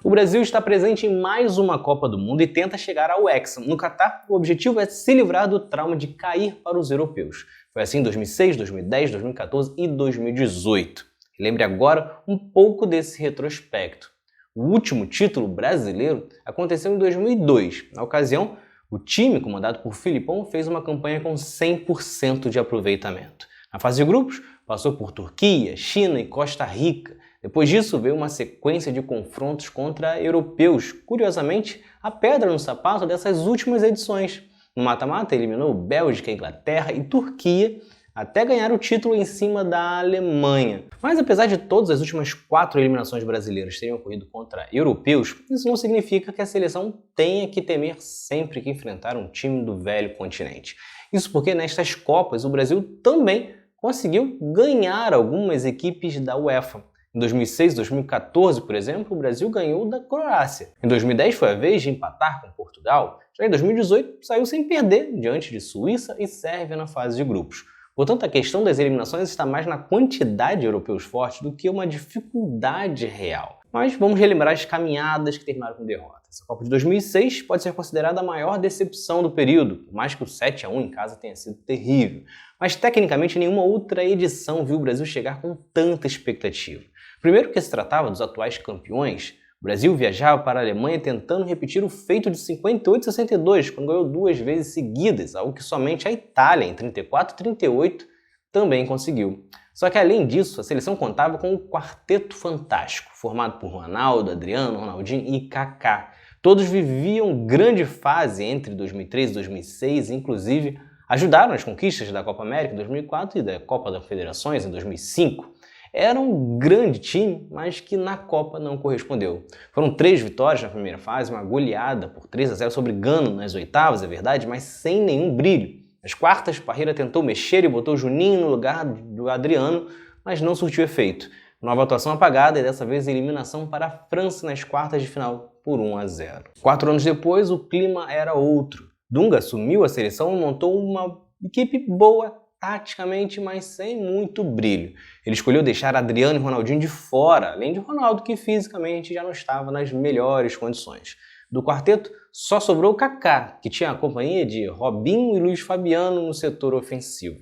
O Brasil está presente em mais uma Copa do Mundo e tenta chegar ao Hexa. No Catar, o objetivo é se livrar do trauma de cair para os europeus. Foi assim em 2006, 2010, 2014 e 2018. Lembre agora um pouco desse retrospecto. O último título brasileiro aconteceu em 2002. Na ocasião, o time, comandado por Filipão, fez uma campanha com 100% de aproveitamento. Na fase de grupos, passou por Turquia, China e Costa Rica. Depois disso, veio uma sequência de confrontos contra europeus. Curiosamente, a pedra no sapato dessas últimas edições. No mata-mata, eliminou Bélgica, Inglaterra e Turquia, até ganhar o título em cima da Alemanha. Mas apesar de todas as últimas 4 eliminações brasileiras terem ocorrido contra europeus, isso não significa que a seleção tenha que temer sempre que enfrentar um time do velho continente. Isso porque nestas Copas o Brasil também conseguiu ganhar algumas equipes da UEFA. Em 2006 e 2014, por exemplo, o Brasil ganhou da Croácia. Em 2010 foi a vez de empatar com Portugal. Já em 2018 saiu sem perder diante de Suíça e Sérvia na fase de grupos. Portanto, a questão das eliminações está mais na quantidade de europeus fortes do que uma dificuldade real. Mas vamos relembrar as caminhadas que terminaram com derrotas. A Copa de 2006 pode ser considerada a maior decepção do período, por mais que o 7-1 em casa tenha sido terrível. Mas tecnicamente nenhuma outra edição viu o Brasil chegar com tanta expectativa. Primeiro que se tratava dos atuais campeões, o Brasil viajava para a Alemanha tentando repetir o feito de 58 e 62, quando ganhou 2 vezes seguidas, algo que somente a Itália, em 34 e 38, também conseguiu. Só que além disso, a seleção contava com um quarteto fantástico, formado por Ronaldo, Adriano, Ronaldinho e Kaká. Todos viviam grande fase entre 2003 e 2006, inclusive ajudaram as conquistas da Copa América em 2004 e da Copa das Confederações em 2005. Era um grande time, mas que na Copa não correspondeu. Foram 3 vitórias na primeira fase, uma goleada por 3-0 sobre Gana nas oitavas, é verdade, mas sem nenhum brilho. Nas quartas, Parreira tentou mexer e botou Juninho no lugar do Adriano, mas não surtiu efeito. Nova atuação apagada e dessa vez eliminação para a França nas quartas de final por 1-0. 4 anos depois, o clima era outro. Dunga assumiu a seleção e montou uma equipe boa taticamente, mas sem muito brilho. Ele escolheu deixar Adriano e Ronaldinho de fora, além de Ronaldo, que fisicamente já não estava nas melhores condições. Do quarteto, só sobrou Kaká, que tinha a companhia de Robinho e Luiz Fabiano no setor ofensivo.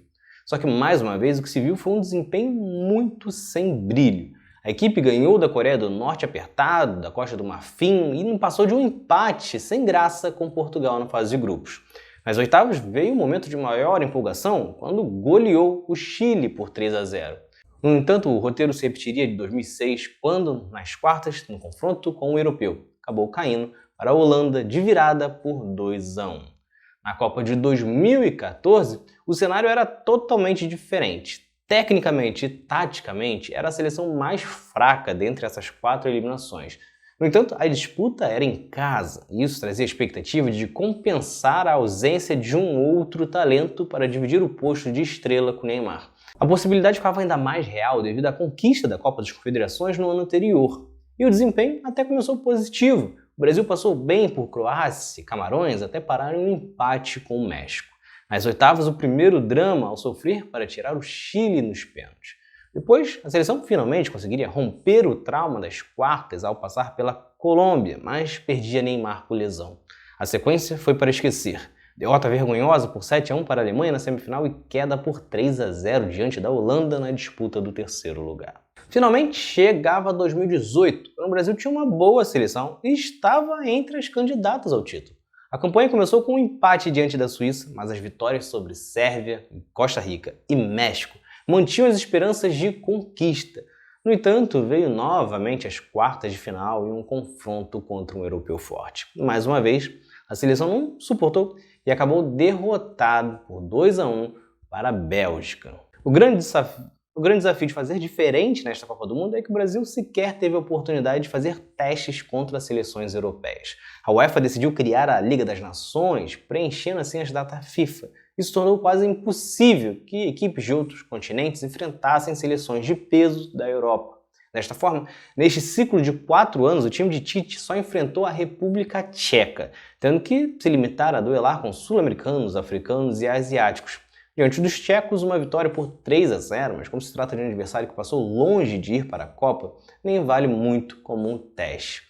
Só que, mais uma vez, o que se viu foi um desempenho muito sem brilho. A equipe ganhou da Coreia do Norte apertado, da Costa do Marfim, e não passou de um empate sem graça com Portugal na fase de grupos. Nas oitavas veio um momento de maior empolgação quando goleou o Chile por 3-0. No entanto, o roteiro se repetiria de 2006, quando, nas quartas, no confronto com o europeu, acabou caindo para a Holanda de virada por 2-1. Na Copa de 2014, o cenário era totalmente diferente. Tecnicamente e taticamente, era a seleção mais fraca dentre essas 4 eliminações. No entanto, a disputa era em casa, e isso trazia a expectativa de compensar a ausência de um outro talento para dividir o posto de estrela com Neymar. A possibilidade ficava ainda mais real devido à conquista da Copa das Confederações no ano anterior, e o desempenho até começou positivo. O Brasil passou bem por Croácia e Camarões até parar em um empate com o México. Nas oitavas, o primeiro drama ao sofrer para tirar o Chile nos pênaltis. Depois, a seleção finalmente conseguiria romper o trauma das quartas ao passar pela Colômbia, mas perdia Neymar por lesão. A sequência foi para esquecer. Derrota vergonhosa por 7-1 para a Alemanha na semifinal e queda por 3-0 diante da Holanda na disputa do terceiro lugar. Finalmente chegava 2018, quando o Brasil tinha uma boa seleção e estava entre as candidatas ao título. A campanha começou com um empate diante da Suíça, mas as vitórias sobre Sérvia, Costa Rica e México mantinham as esperanças de conquista. No entanto, veio novamente as quartas de final e um confronto contra um europeu forte. Mais uma vez, a seleção não suportou e acabou derrotado por 2-1 para a Bélgica. O grande desafio de fazer diferente nesta Copa do Mundo é que o Brasil sequer teve a oportunidade de fazer testes contra as seleções europeias. A UEFA decidiu criar a Liga das Nações, preenchendo assim as datas FIFA. Isso tornou quase impossível que equipes de outros continentes enfrentassem seleções de peso da Europa. Desta forma, neste ciclo de 4 anos, o time de Tite só enfrentou a República Tcheca, tendo que se limitar a duelar com sul-americanos, africanos e asiáticos. Diante dos tchecos, uma vitória por 3-0, mas como se trata de um adversário que passou longe de ir para a Copa, nem vale muito como um teste.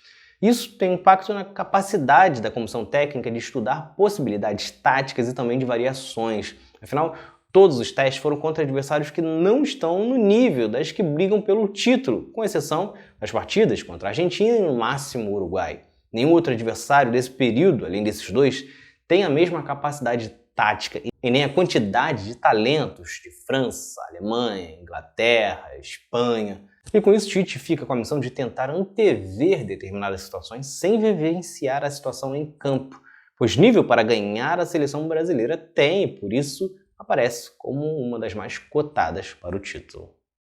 Isso tem impacto na capacidade da comissão técnica de estudar possibilidades táticas e também de variações. Afinal, todos os testes foram contra adversários que não estão no nível das que brigam pelo título, com exceção das partidas contra a Argentina e no máximo o Uruguai. Nenhum outro adversário desse período, além desses dois, tem a mesma capacidade tática e nem a quantidade de talentos de França, Alemanha, Inglaterra, Espanha. E com isso, Tite fica com a missão de tentar antever determinadas situações sem vivenciar a situação em campo, pois nível para ganhar a seleção brasileira tem, e por isso aparece como uma das mais cotadas para o título.